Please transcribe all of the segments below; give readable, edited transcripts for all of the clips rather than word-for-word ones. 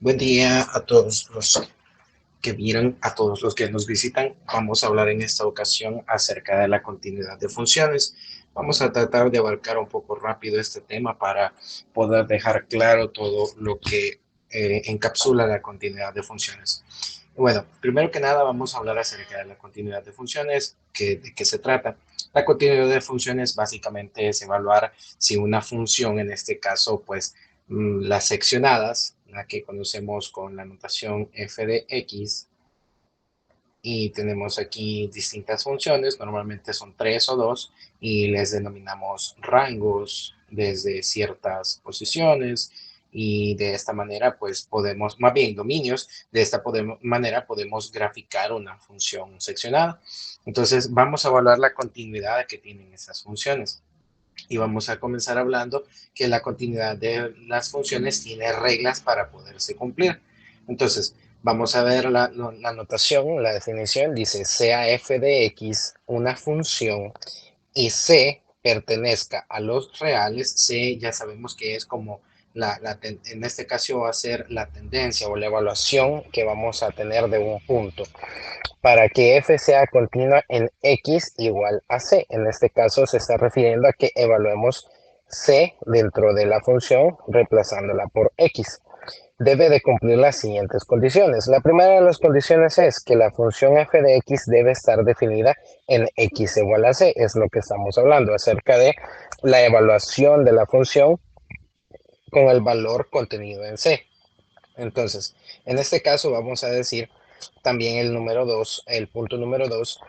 Buen día a todos los que miran, a todos los que nos visitan. Vamos a hablar en esta ocasión acerca de la continuidad de funciones. Vamos a tratar de abarcar un poco rápido este tema para poder dejar claro todo lo que encapsula la continuidad de funciones. Bueno, primero que nada vamos a hablar acerca de la continuidad de funciones, de qué se trata. La continuidad de funciones básicamente es evaluar si una función, en este caso, pues las seccionadas, la que conocemos con la notación f de x, y tenemos aquí distintas funciones, normalmente son tres o dos, y les denominamos rangos desde ciertas posiciones, y de esta manera pues podemos, más bien dominios, de esta manera podemos graficar una función seccionada. Entonces vamos a evaluar la continuidad que tienen esas funciones. Y vamos a comenzar hablando que la continuidad de las funciones tiene reglas para poderse cumplir. Entonces, vamos a ver la notación, la definición, dice sea f de x una función y C pertenezca a los reales, C ya sabemos que es como en este caso va a ser la tendencia o la evaluación que vamos a tener de un punto para que f sea continua en x igual a c. En este caso se está refiriendo a que evaluemos c dentro de la función reemplazándola por x. Debe de cumplir las siguientes condiciones. La primera de las condiciones es que la función f de x debe estar definida en x igual a c. Es lo que estamos hablando acerca de la evaluación de la función con el valor contenido en c. Entonces, en este caso vamos a decir también el número 2, el punto número 2,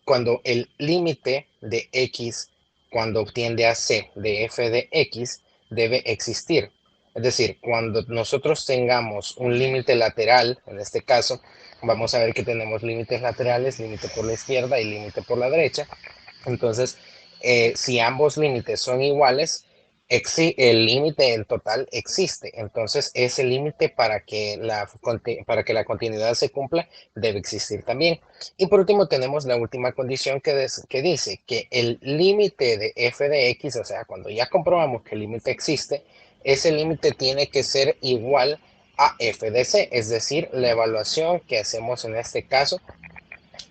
cuando el límite de x, cuando tiende a c de f de x, debe existir. Es decir, cuando nosotros tengamos un límite lateral, en este caso, vamos a ver que tenemos límites laterales, límite por la izquierda y límite por la derecha. Entonces, si ambos límites son iguales, el límite en total existe. Entonces, ese límite para que la continuidad se cumpla debe existir también. Y por último, tenemos la última condición que dice que el límite de f de x, o sea, cuando ya comprobamos que el límite existe, ese límite tiene que ser igual a f de c, es decir, la evaluación que hacemos en este caso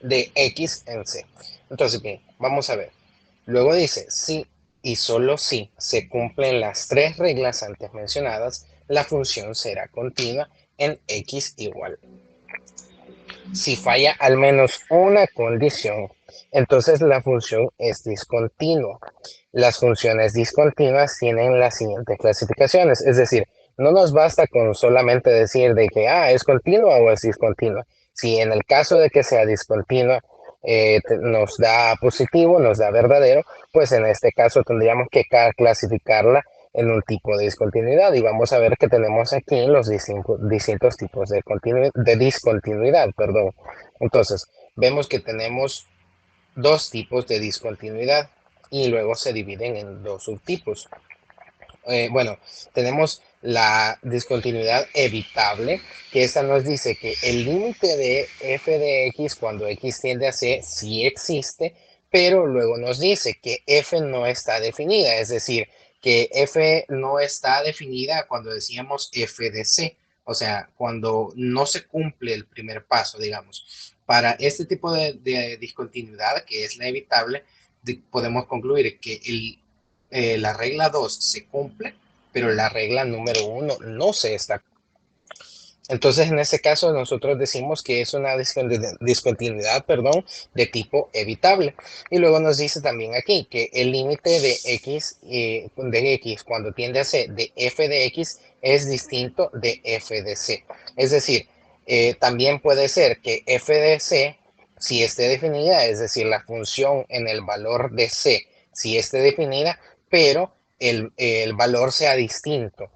de x en c. Entonces, bien, vamos a ver. Luego dice, si y solo si se cumplen las tres reglas antes mencionadas, la función será continua en x igual. Si falla al menos una condición, entonces la función es discontinua. Las funciones discontinuas tienen las siguientes clasificaciones, es decir, no nos basta con solamente decir de que es continua o es discontinua. Si en el caso de que sea discontinua nos da positivo, nos da verdadero, pues en este caso tendríamos que clasificarla en un tipo de discontinuidad y vamos a ver que tenemos aquí los distintos tipos de discontinuidad, perdón. Entonces, vemos que tenemos dos tipos de discontinuidad y luego se dividen en dos subtipos. Bueno, tenemos la discontinuidad evitable, que esta nos dice que el límite de f de x cuando x tiende a c sí existe, pero luego nos dice que f no está definida, es decir, que f no está definida cuando decíamos f de c, o sea, cuando no se cumple el primer paso, digamos. Para este tipo de discontinuidad, que es la evitable, podemos concluir que la regla 2 se cumple, pero la regla número 1 no se está. Entonces, en este caso, nosotros decimos que es una discontinuidad, perdón, de tipo evitable. Y luego nos dice también aquí que el límite de x cuando tiende a c de f de x es distinto de f de c. Es decir, también puede ser que f de c, si esté definida, es decir, la función en el valor de c, si esté definida, pero el valor sea distinto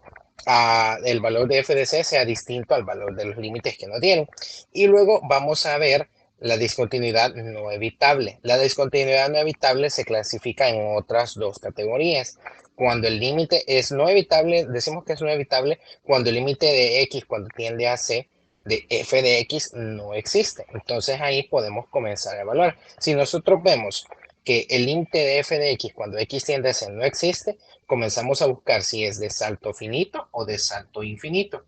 el valor de f de c sea distinto al valor de los límites que nos dieron. Y luego vamos a ver la discontinuidad no evitable. La discontinuidad no evitable se clasifica en otras dos categorías. Cuando el límite es no evitable, decimos que es no evitable cuando el límite de x cuando tiende a c de f de x no existe. Entonces ahí podemos comenzar a evaluar. Si nosotros vemos que el límite de f de x cuando x tiende a c no existe, comenzamos a buscar si es de salto finito o de salto infinito.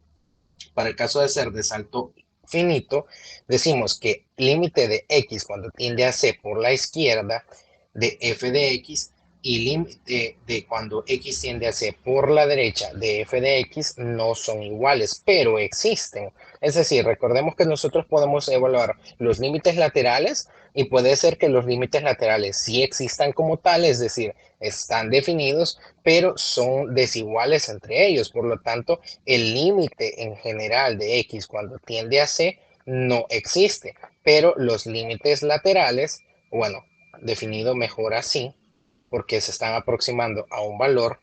Para el caso de ser de salto finito, decimos que límite de x cuando tiende a c por la izquierda de f de x y límite de cuando x tiende a c por la derecha de f de x no son iguales, pero existen. Es decir, recordemos que nosotros podemos evaluar los límites laterales y puede ser que los límites laterales sí existan como tal, es decir, están definidos, pero son desiguales entre ellos. Por lo tanto, el límite en general de x cuando tiende a c no existe, pero los límites laterales, bueno, definido mejor así, porque se están aproximando a un valor,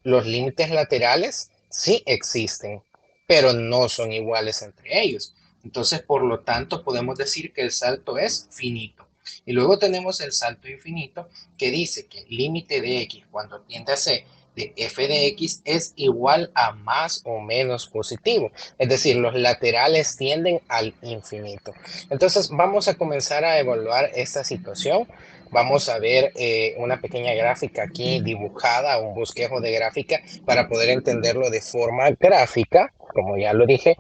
los límites laterales sí existen, pero no son iguales entre ellos. Entonces, por lo tanto, podemos decir que el salto es finito. Y luego tenemos el salto infinito que dice que el límite de x cuando tiende a c de f de x es igual a más o menos positivo. Es decir, los laterales tienden al infinito. Entonces, vamos a comenzar a evaluar esta situación. Vamos a ver una pequeña gráfica aquí dibujada, un bosquejo de gráfica para poder entenderlo de forma gráfica, como ya lo dije,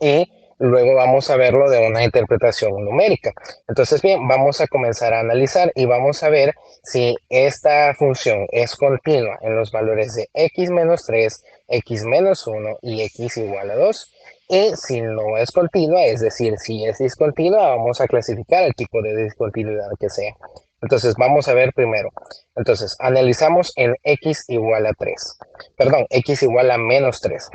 y luego vamos a verlo de una interpretación numérica. Entonces, bien, vamos a comenzar a analizar y vamos a ver si esta función es continua en los valores de x menos 3, x menos 1 y x igual a 2. Y si no es continua, es decir, si es discontinua, vamos a clasificar el tipo de discontinuidad que sea. Entonces, vamos a ver primero. Entonces, analizamos en x igual a 3. Perdón, x igual a menos 3.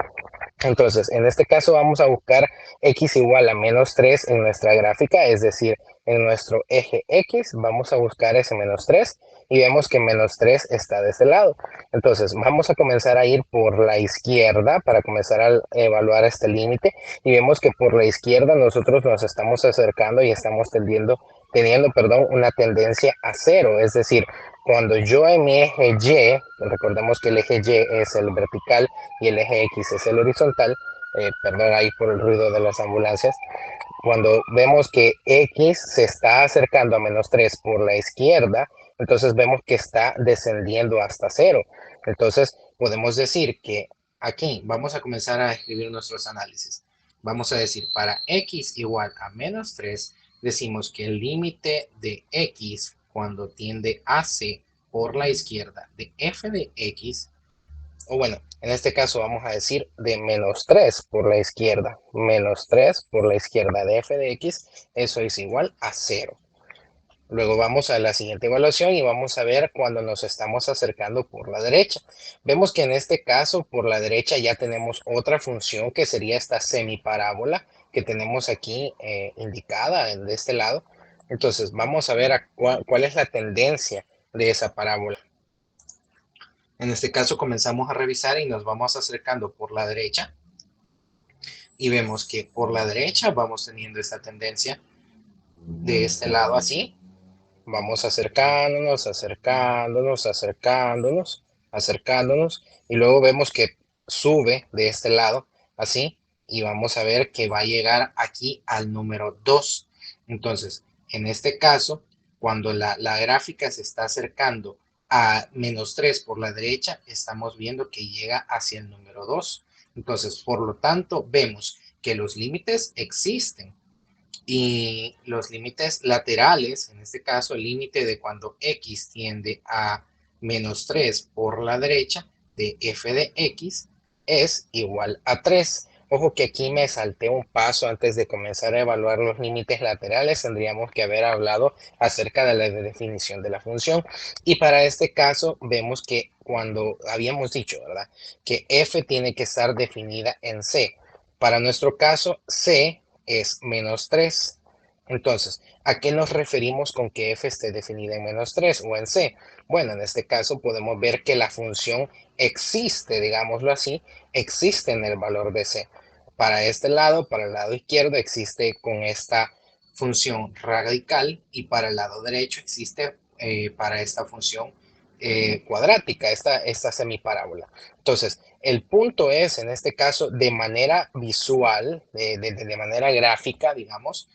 Entonces, en este caso vamos a buscar x igual a menos 3 en nuestra gráfica, es decir, en nuestro eje x vamos a buscar ese menos 3 y vemos que menos 3 está de este lado. Entonces, vamos a comenzar a ir por la izquierda para comenzar a evaluar este límite y vemos que por la izquierda nosotros nos estamos acercando y estamos teniendo una tendencia a cero, es decir, cuando yo en mi eje Y, recordemos que el eje Y es el vertical y el eje X es el horizontal, perdón ahí por el ruido de las ambulancias, cuando vemos que X se está acercando a menos 3 por la izquierda, entonces vemos que está descendiendo hasta cero. Entonces podemos decir que aquí vamos a comenzar a escribir nuestros análisis. Vamos a decir para X igual a menos 3, decimos que el límite de X cuando tiende a C por la izquierda de f de X, o bueno, en este caso vamos a decir de menos 3 por la izquierda, menos 3 por la izquierda de f de x, eso es igual a 0. Luego vamos a la siguiente evaluación y vamos a ver cuando nos estamos acercando por la derecha. Vemos que en este caso por la derecha ya tenemos otra función que sería esta semiparábola que tenemos aquí indicada de este lado. Entonces vamos a ver cuál es la tendencia de esa parábola. En este caso comenzamos a revisar y nos vamos acercando por la derecha y vemos que por la derecha vamos teniendo esta tendencia de este lado así. Vamos acercándonos, acercándonos, acercándonos, acercándonos y luego vemos que sube de este lado así y vamos a ver que va a llegar aquí al número 2. Entonces, en este caso, cuando la gráfica se está acercando a menos 3 por la derecha, estamos viendo que llega hacia el número 2. Entonces, por lo tanto, vemos que los límites existen y los límites laterales, en este caso el límite de cuando x tiende a menos 3 por la derecha de f de x es igual a 3. Ojo que aquí me salté un paso antes de comenzar a evaluar los límites laterales. Tendríamos que haber hablado acerca de la definición de la función. Y para este caso vemos que cuando habíamos dicho, ¿verdad? Que f tiene que estar definida en c. Para nuestro caso, c es menos 3. Entonces, ¿a qué nos referimos con que f esté definida en menos 3 o en c? Bueno, en este caso podemos ver que la función existe, digámoslo así, existe en el valor de c. Para este lado, para el lado izquierdo, existe con esta función radical y para el lado derecho existe para esta función cuadrática, esta semiparábola. Entonces, el punto es, en este caso, de manera visual, de manera gráfica, digamos,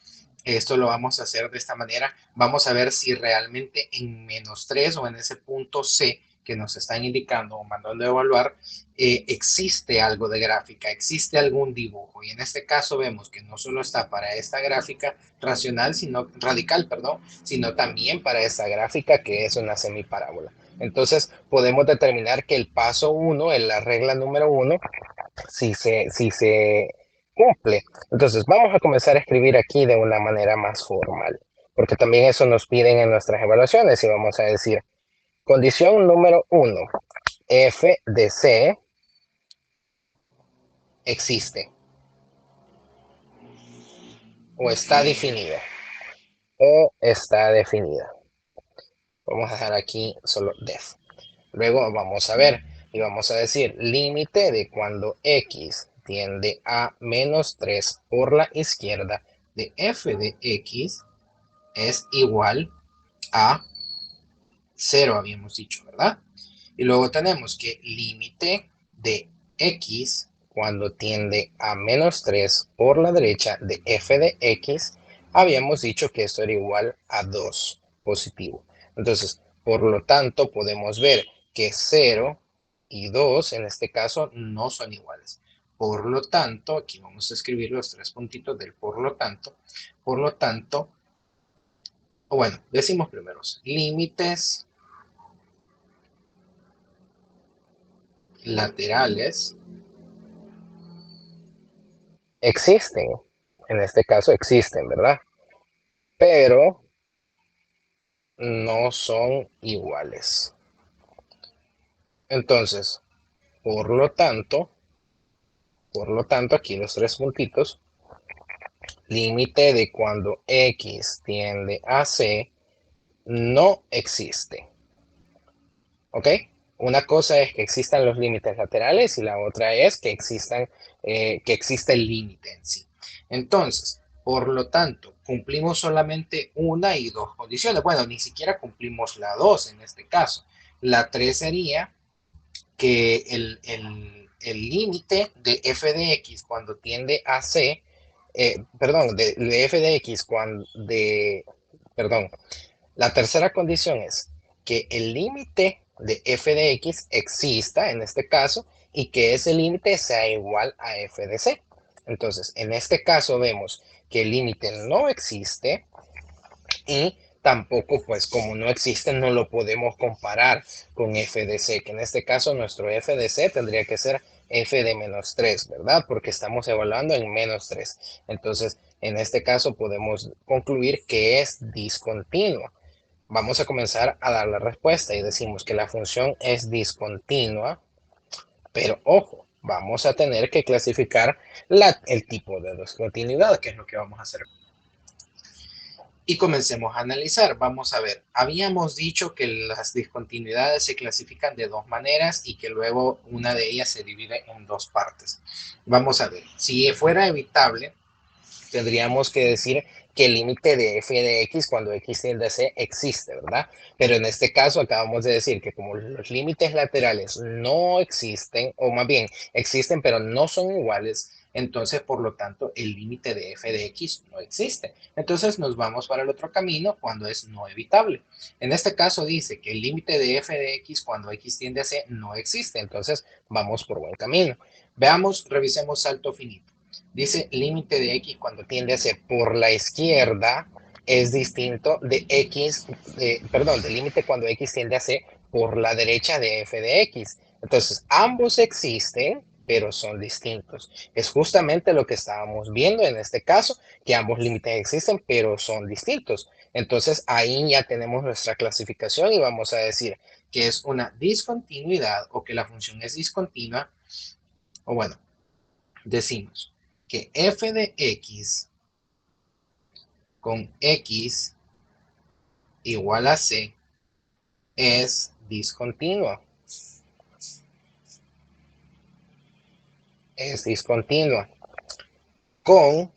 esto lo vamos a hacer de esta manera. Vamos a ver si realmente en menos 3 o en ese punto C que nos están indicando o mandando a evaluar, existe algo de gráfica, existe algún dibujo. Y en este caso vemos que no solo está para esta gráfica racional, sino radical, perdón, sino también para esta gráfica que es una semiparábola. Entonces podemos determinar que el paso 1, en la regla número 1, si se cumple. Entonces vamos a comenzar a escribir aquí de una manera más formal, porque también eso nos piden en nuestras evaluaciones y vamos a decir, condición número 1, f de c existe o está definida o está definida. Vamos a dejar aquí solo def. Luego vamos a ver y vamos a decir límite de cuando x tiende a menos 3 por la izquierda de f de x es igual a 0, habíamos dicho, ¿verdad? Y luego tenemos que límite de x cuando tiende a menos 3 por la derecha de f de x, habíamos dicho que esto era igual a 2 positivo. Entonces, por lo tanto, podemos ver que 0 y 2 en este caso no son iguales. Por lo tanto, aquí vamos a escribir los 3 puntitos del por lo tanto, o bueno, decimos primero, límites laterales existen, en este caso existen, ¿verdad? Pero no son iguales. Entonces, por lo tanto, aquí los 3 puntitos, límite de cuando x tiende a c no existe. ¿Ok? Una cosa es que existan los límites laterales y la otra es que exista el límite en sí. Entonces, por lo tanto, cumplimos solamente una y dos condiciones. Bueno, ni siquiera cumplimos la dos en este caso. La 3 sería que el límite de f de x cuando tiende a c, perdón, de f de x perdón, la tercera condición es que el límite de f de x exista en este caso y que ese límite sea igual a f de c. Entonces, en este caso vemos que el límite no existe y tampoco, pues como no existe, no lo podemos comparar con f de c, que en este caso nuestro f de c tendría que ser f de menos 3, ¿verdad? Porque estamos evaluando en menos 3. Entonces, en este caso podemos concluir que es discontinua. Vamos a comenzar a dar la respuesta y decimos que la función es discontinua, pero ojo, vamos a tener que clasificar el tipo de discontinuidad, que es lo que vamos a hacer. Y comencemos a analizar. Vamos a ver, habíamos dicho que las discontinuidades se clasifican de dos maneras y que luego una de ellas se divide en dos partes. Vamos a ver, si fuera evitable, tendríamos que decir que el límite de f de x cuando x tiende a c existe, ¿verdad? Pero en este caso acabamos de decir que como los límites laterales no existen, o más bien existen pero no son iguales, entonces por lo tanto el límite de f de x no existe. Entonces nos vamos para el otro camino cuando es no evitable. En este caso dice que el límite de f de x cuando x tiende a c no existe, entonces vamos por buen camino. Veamos, revisemos salto finito. Dice límite de x cuando tiende a ser por la izquierda es distinto de x, perdón, del límite cuando x tiende a ser por la derecha de f de x. Entonces, ambos existen, pero son distintos. Es justamente lo que estábamos viendo en este caso, que ambos límites existen, pero son distintos. Entonces, ahí ya tenemos nuestra clasificación y vamos a decir que es una discontinuidad o que la función es discontinua, o bueno, decimos que f de x con x igual a c es discontinua. Es discontinua con,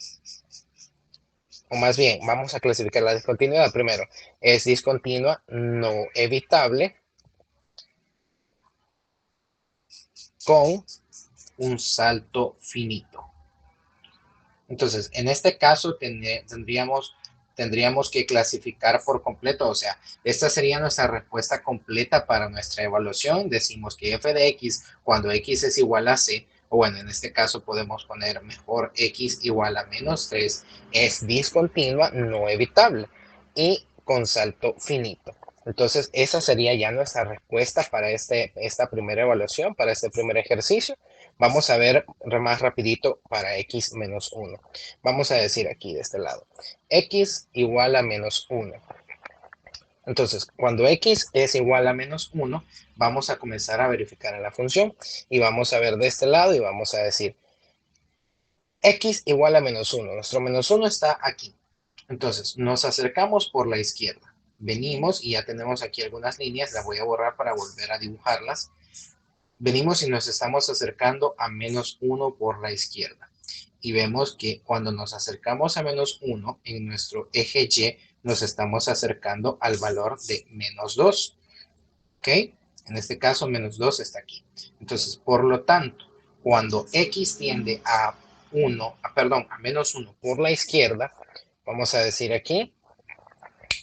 o más bien, vamos a clasificar la discontinuidad primero. Es discontinua no evitable con un salto finito. Entonces, en este caso tendríamos tendríamos que clasificar por completo, o sea, esta sería nuestra respuesta completa para nuestra evaluación. Decimos que f de x cuando x es igual a c, o bueno, en este caso podemos poner mejor x igual a menos 3, es discontinua, no evitable y con salto finito. Entonces, esa sería ya nuestra respuesta para esta primera evaluación, para este primer ejercicio. Vamos a ver más rapidito para x menos 1. Vamos a decir aquí de este lado, x igual a menos 1. Entonces, cuando x es igual a menos 1, vamos a comenzar a verificar en la función y vamos a ver de este lado y vamos a decir x igual a menos 1. Nuestro menos 1 está aquí. Entonces, nos acercamos por la izquierda. Venimos y ya tenemos aquí algunas líneas. Las voy a borrar para volver a dibujarlas. Venimos y nos estamos acercando a menos 1 por la izquierda. Y vemos que cuando nos acercamos a menos 1 en nuestro eje Y, nos estamos acercando al valor de menos 2. ¿Ok? En este caso, menos 2 está aquí. Entonces, por lo tanto, cuando x tiende a a menos 1 por la izquierda, vamos a decir aquí,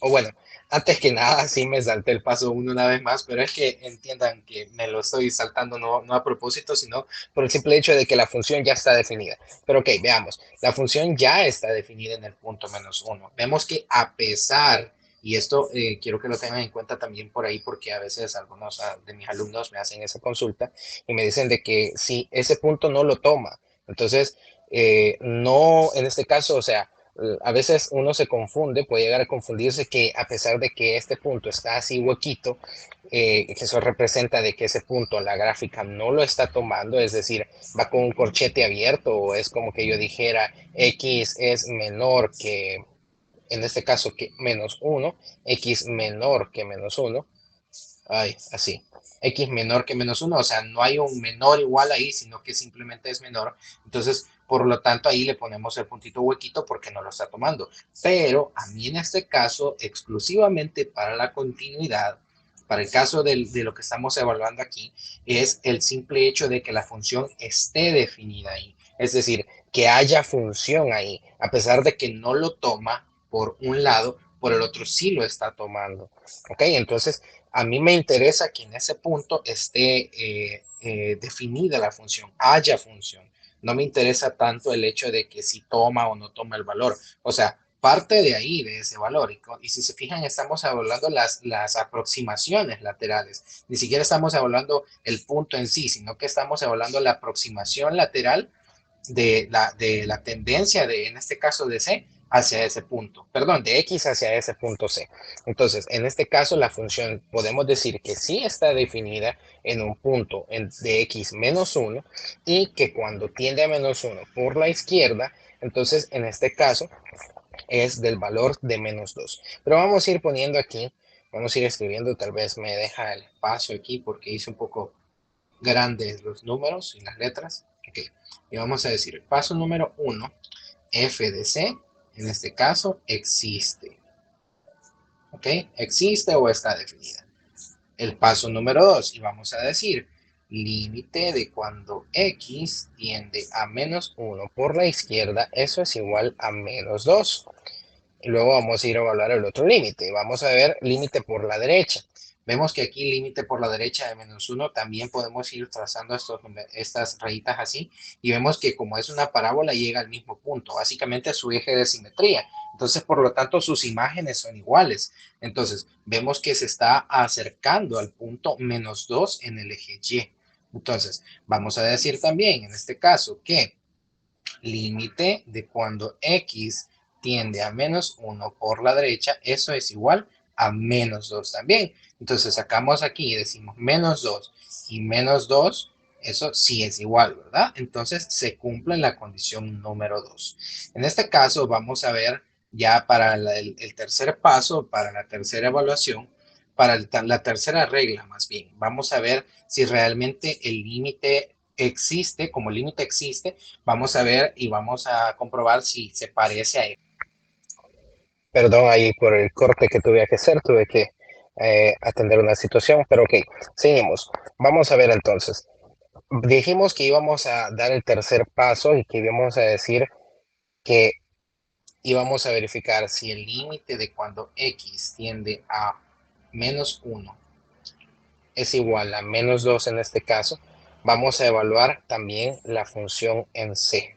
o bueno, antes que nada, sí me salté el paso 1 una vez más, pero es que entiendan que me lo estoy saltando no a propósito, sino por el simple hecho de que la función ya está definida. Pero ok, veamos, la función ya está definida en el punto menos 1. Vemos que a pesar, y esto quiero que lo tengan en cuenta también por ahí, porque a veces algunos de mis alumnos me hacen esa consulta y me dicen de que si ese punto no lo toma, entonces no, en este caso, o sea, a veces uno se confunde, puede llegar a confundirse que a pesar de que este punto está así huequito, que eso representa de que ese punto la gráfica no lo está tomando, es decir, va con un corchete abierto o es como que yo dijera x es menor que, en este caso, que menos 1, x menor que menos 1, ay, así. X menor que menos 1, o sea, no hay un menor igual ahí, sino que simplemente es menor. Entonces, por lo tanto, ahí le ponemos el puntito huequito porque no lo está tomando. Pero a mí en este caso, exclusivamente para la continuidad, para el caso de lo que estamos evaluando aquí, es el simple hecho de que la función esté definida ahí. Es decir, que haya función ahí, a pesar de que no lo toma por un lado, por el otro sí lo está tomando. ¿Ok? Entonces, a mí me interesa que en ese punto esté definida la función, haya función. No me interesa tanto el hecho de que si toma o no toma el valor. O sea, parte de ahí, de ese valor. Y si se fijan, estamos evaluando las aproximaciones laterales. Ni siquiera estamos evaluando el punto en sí, sino que estamos evaluando la aproximación lateral de la tendencia de, en este caso, de C hacia ese punto, perdón, de X hacia ese punto C. Entonces, en este caso, la función podemos decir que sí está definida en un punto de X menos 1 y que cuando tiende a menos 1 por la izquierda, entonces en este caso es del valor de menos 2. Pero vamos a ir poniendo aquí, vamos a ir escribiendo, tal vez me deja el espacio aquí porque hice un poco grandes los números y las letras. Ok, y vamos a decir, el paso número 1, f de c, en este caso, existe. ¿Ok? Existe o está definida. El paso número 2, y vamos a decir, límite de cuando x tiende a menos 1 por la izquierda, eso es igual a menos 2. Y luego vamos a ir a evaluar el otro límite. Vamos a ver límite por la derecha. Vemos que aquí límite por la derecha de menos 1 también podemos ir trazando estas rayitas así y vemos que como es una parábola llega al mismo punto, básicamente a su eje de simetría. Entonces, por lo tanto, sus imágenes son iguales. Entonces, vemos que se está acercando al punto menos 2 en el eje Y. Entonces, vamos a decir también en este caso que límite de cuando x tiende a menos 1 por la derecha, eso es igual a menos 2 también. Entonces sacamos aquí y decimos menos 2 y menos 2, eso sí es igual, ¿verdad? Entonces se cumple la condición número 2. En este caso vamos a ver ya para el tercer paso, para la tercera evaluación, para la tercera regla más bien. Vamos a ver si realmente el límite existe, como límite existe, vamos a ver y vamos a comprobar si se parece a él. Perdón ahí por el corte que tuve que hacer, tuve que atender una situación, pero ok, seguimos. Vamos a ver entonces. Dijimos que íbamos a dar el tercer paso y que íbamos a decir que y vamos a verificar si el límite de cuando x tiende a menos 1 es igual a menos 2 en este caso, vamos a evaluar también la función en C.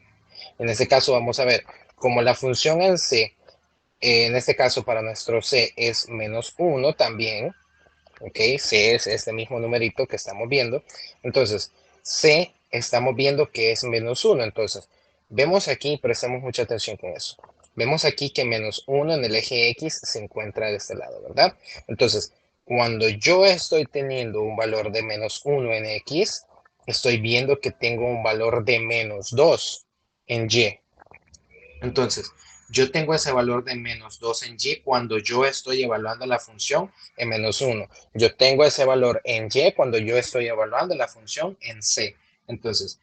En este caso vamos a ver, como la función en C, en este caso para nuestro C es menos 1 también, ¿ok? C es este mismo numerito que estamos viendo. Entonces, C estamos viendo que es menos 1. Entonces, vemos aquí, prestamos mucha atención con eso. Vemos aquí que menos 1 en el eje X se encuentra de este lado, ¿verdad? Entonces, cuando yo estoy teniendo un valor de menos 1 en X, estoy viendo que tengo un valor de menos 2 en Y. Entonces, yo tengo ese valor de menos 2 en Y cuando yo estoy evaluando la función en menos 1. Yo tengo ese valor en Y cuando yo estoy evaluando la función en C. Entonces,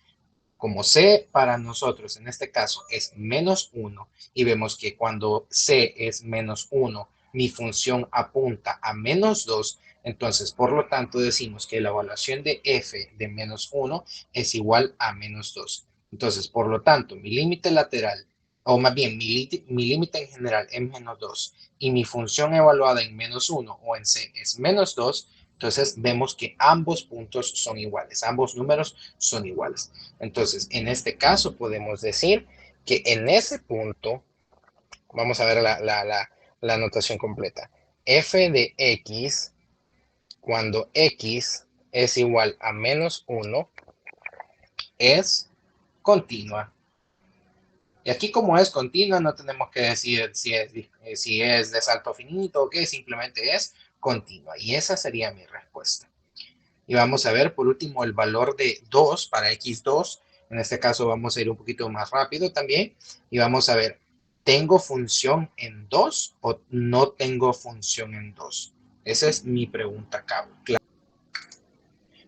como C para nosotros en este caso es menos 1 y vemos que cuando C es menos 1, mi función apunta a menos 2, entonces por lo tanto decimos que la evaluación de f de menos 1 es igual a menos 2. Entonces, por lo tanto, mi límite lateral, o más bien mi límite en general es menos 2 y mi función evaluada en menos 1 o en C es menos 2, entonces vemos que ambos puntos son iguales, ambos números son iguales. Entonces, en este caso podemos decir que en ese punto, vamos a ver la notación completa. F de X, cuando X es igual a menos 1, es continua. Y aquí como es continua, no tenemos que decir si es de salto finito o qué, simplemente es continua. Y esa sería mi respuesta. Y vamos a ver por último el valor de 2 para x2. En este caso vamos a ir un poquito más rápido también. Y vamos a ver, ¿tengo función en 2 o no tengo función en 2? Esa es mi pregunta, Cabo.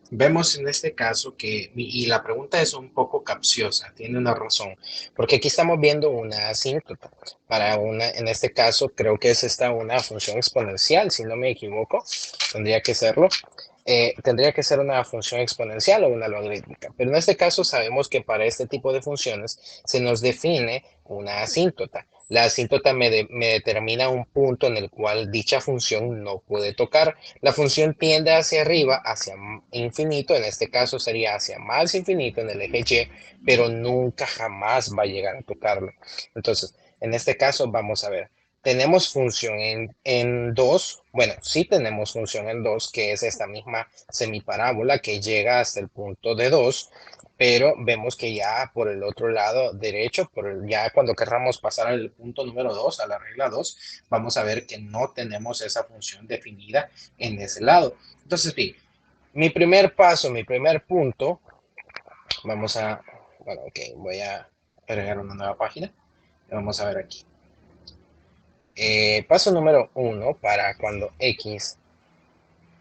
Vemos en este caso que, y la pregunta es un poco capciosa, tiene una razón, porque aquí estamos viendo una asíntota. En este caso, creo que es esta una función exponencial, si no me equivoco, tendría que serlo. Tendría que ser una función exponencial o una logarítmica. Pero en este caso sabemos que para este tipo de funciones se nos define una asíntota. La asíntota me determina un punto en el cual dicha función no puede tocar. La función tiende hacia arriba, hacia infinito, en este caso sería hacia más infinito en el eje Y, pero nunca jamás va a llegar a tocarlo. Entonces, en este caso vamos a ver. Tenemos función en 2, bueno, sí tenemos función en 2, que es esta misma semiparábola que llega hasta el punto de 2, pero vemos que ya por el otro lado derecho, ya cuando querramos pasar al punto número 2, a la regla 2, vamos a ver que no tenemos esa función definida en ese lado. Entonces, sí, mi primer paso, mi primer punto, bueno, ok, voy a agregar una nueva página. Vamos a ver aquí. Paso número 1 para cuando x,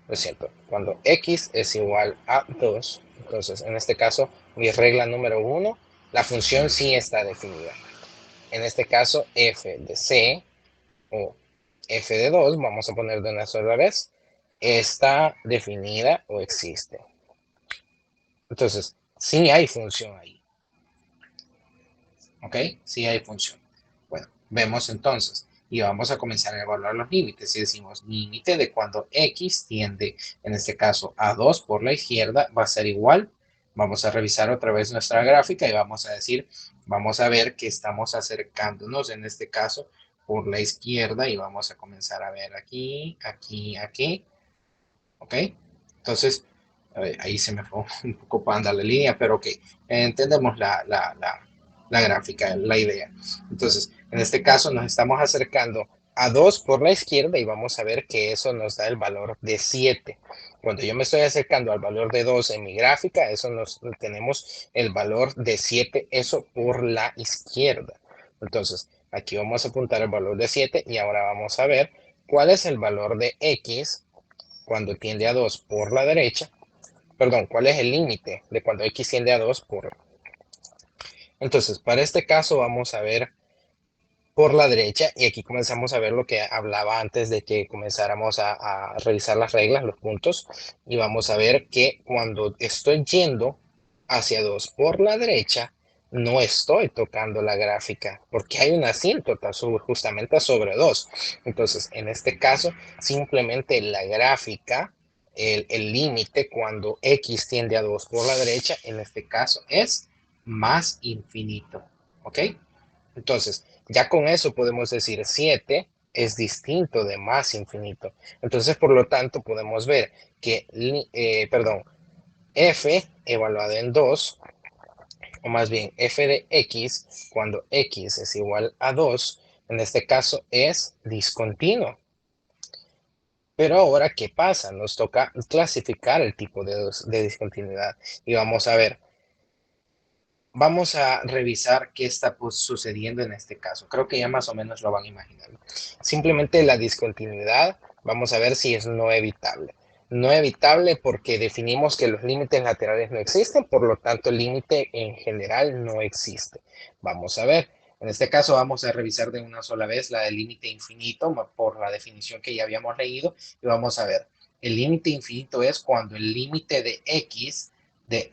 lo siento, cuando x es igual a 2, entonces en este caso mi regla número 1, la función sí está definida. En este caso f de c o f de 2, vamos a poner de una sola vez, está definida o existe. Entonces, sí hay función ahí. ¿Ok? Sí hay función. Bueno, vemos entonces y vamos a comenzar a evaluar los límites. Si decimos límite de cuando x tiende, en este caso, a 2 por la izquierda, va a ser igual. Vamos a revisar otra vez nuestra gráfica y vamos a decir, vamos a ver que estamos acercándonos, en este caso, por la izquierda y vamos a comenzar a ver aquí, aquí, aquí. ¿Ok? Entonces, ahí se me fue un poco panda la línea, pero ok, entendemos la gráfica, la idea. Entonces, en este caso nos estamos acercando a 2 por la izquierda y vamos a ver que eso nos da el valor de 7. Cuando yo me estoy acercando al valor de 2 en mi gráfica, tenemos el valor de 7, eso por la izquierda. Entonces, aquí vamos a apuntar el valor de 7 y ahora vamos a ver cuál es el valor de x cuando tiende a 2 por la derecha. Perdón, ¿cuál es el límite de cuando x tiende a 2 por? Entonces, para este caso vamos a ver por la derecha y aquí comenzamos a ver lo que hablaba antes de que comenzáramos a revisar las reglas, los puntos, y vamos a ver que cuando estoy yendo hacia 2 por la derecha, no estoy tocando la gráfica porque hay una asíntota justamente sobre 2. Entonces, en este caso, simplemente la gráfica, el límite cuando x tiende a 2 por la derecha, en este caso es más infinito. ¿Ok? Entonces, ya con eso podemos decir 7 es distinto de más infinito. Entonces, por lo tanto, podemos ver que, f evaluado en 2, o más bien f de x, cuando x es igual a 2, en este caso es discontinuo. Pero ahora, ¿qué pasa? Nos toca clasificar el tipo de discontinuidad. Y vamos a ver, vamos a revisar qué está sucediendo en este caso. Creo que ya más o menos lo van imaginando. Simplemente la discontinuidad, vamos a ver si es no evitable. No evitable porque definimos que los límites laterales no existen, por lo tanto el límite en general no existe. Vamos a ver, en este caso vamos a revisar de una sola vez la del límite infinito por la definición que ya habíamos leído y vamos a ver. El límite infinito es cuando el límite de x de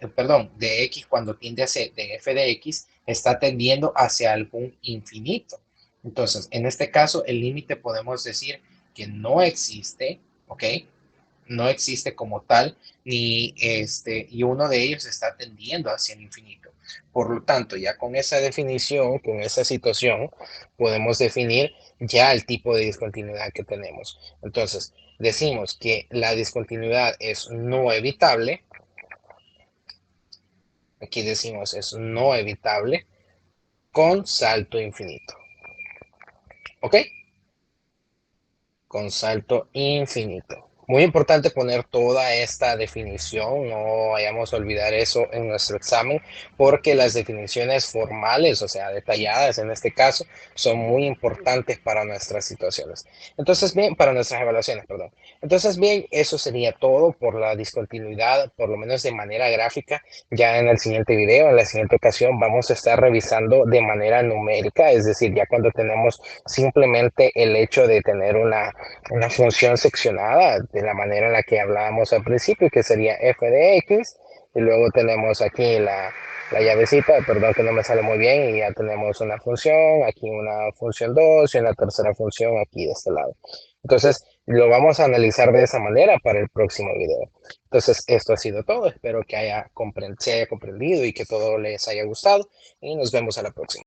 x cuando tiende a ser de f de x está tendiendo hacia algún infinito. Entonces, en este caso, el límite podemos decir que no existe, ¿ok? No existe como tal, y uno de ellos está tendiendo hacia el infinito. Por lo tanto, ya con esa definición, con esa situación, podemos definir ya el tipo de discontinuidad que tenemos. Entonces, decimos que la discontinuidad es no evitable. Aquí decimos es no evitable con salto infinito. ¿Ok? Con salto infinito. Muy importante poner toda esta definición, no vayamos a olvidar eso en nuestro examen, porque las definiciones formales, o sea, detalladas en este caso, son muy importantes para nuestras situaciones. Entonces, bien, para nuestras evaluaciones, perdón. Entonces, bien, eso sería todo por la discontinuidad, por lo menos de manera gráfica. Ya en el siguiente video, en la siguiente ocasión, vamos a estar revisando de manera numérica, es decir, ya cuando tenemos simplemente el hecho de tener una función seccionada de la manera en la que hablábamos al principio, que sería f de x, y luego tenemos aquí la llavecita, perdón que no me sale muy bien, y ya tenemos una función, aquí una función 2 y una tercera función aquí de este lado. Entonces, lo vamos a analizar de esa manera para el próximo video. Entonces, esto ha sido todo. Espero que se haya comprendido y que todo les haya gustado. Y nos vemos a la próxima.